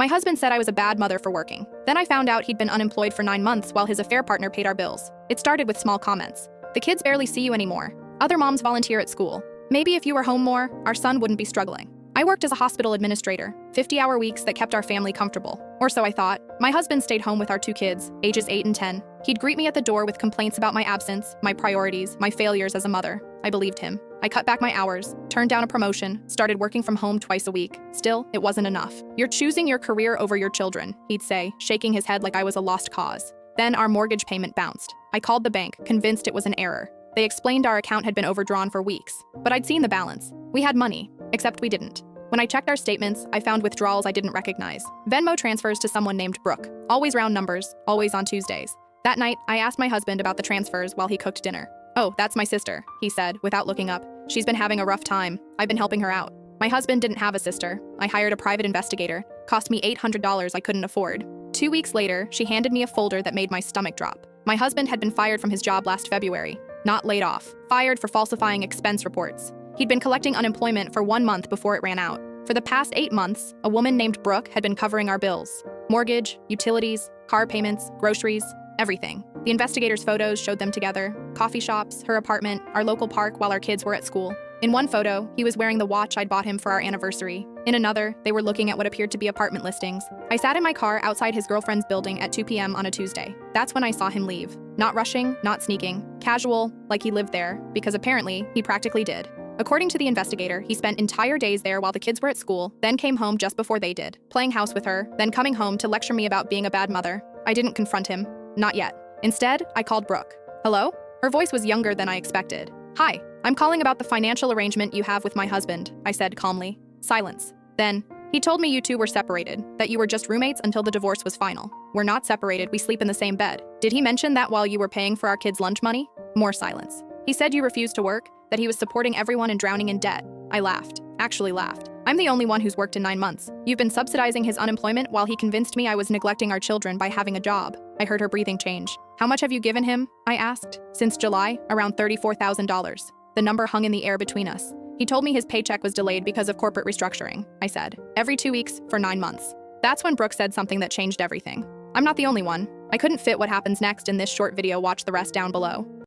My husband said I was a bad mother for working. Then I found out he'd been unemployed for 9 months while his affair partner paid our bills. It started with small comments. The kids barely see you anymore. Other moms volunteer at school. Maybe if you were home more, our son wouldn't be struggling. I worked as a hospital administrator, 50-hour weeks that kept our family comfortable. Or so I thought. My husband stayed home with our 2 kids, ages 8 and 10. He'd greet me at the door with complaints about my absence, my priorities, my failures as a mother. I believed him. I cut back my hours, turned down a promotion, started working from home twice a week. Still, it wasn't enough. "You're choosing your career over your children," he'd say, shaking his head like I was a lost cause. Then our mortgage payment bounced. I called the bank, convinced it was an error. They explained our account had been overdrawn for weeks, but I'd seen the balance. We had money, except we didn't. When I checked our statements, I found withdrawals I didn't recognize. Venmo transfers to someone named Brooke. Always round numbers, always on Tuesdays. That night, I asked my husband about the transfers while he cooked dinner. "Oh, that's my sister," he said, without looking up. "She's been having a rough time. I've been helping her out." My husband didn't have a sister. I hired a private investigator. Cost me $800 I couldn't afford. 2 weeks later, she handed me a folder that made my stomach drop. My husband had been fired from his job last February. Not laid off. Fired for falsifying expense reports. He'd been collecting unemployment for 1 month before it ran out. For the past 8 months, a woman named Brooke had been covering our bills. Mortgage, utilities, car payments, groceries, everything. The investigators' photos showed them together. Coffee shops, her apartment, our local park while our kids were at school. In one photo, he was wearing the watch I'd bought him for our anniversary. In another, they were looking at what appeared to be apartment listings. I sat in my car outside his girlfriend's building at 2 p.m. on a Tuesday. That's when I saw him leave. Not rushing, not sneaking. Casual, like he lived there, because apparently, he practically did. According to the investigator, he spent entire days there while the kids were at school, then came home just before they did, playing house with her, then coming home to lecture me about being a bad mother. I didn't confront him. Not yet. Instead, I called Brooke. "Hello?" Her voice was younger than I expected. "Hi, I'm calling about the financial arrangement you have with my husband," I said calmly. Silence. Then, "He told me you two were separated, that you were just roommates until the divorce was final." "We're not separated, we sleep in the same bed." "Did he mention that while you were paying for our kids' lunch money?" More silence. "He said you refused to work, that he was supporting everyone and drowning in debt." I laughed. Actually laughed. "I'm the only one who's worked in 9 months. You've been subsidizing his unemployment while he convinced me I was neglecting our children by having a job." I heard her breathing change. "How much have you given him?" I asked. "Since July, around $34,000. The number hung in the air between us. "He told me his paycheck was delayed because of corporate restructuring," I said. "Every 2 weeks for 9 months. That's when Brooke said something that changed everything. I'm not the only one. I couldn't fit what happens next in this short video. Watch the rest down below.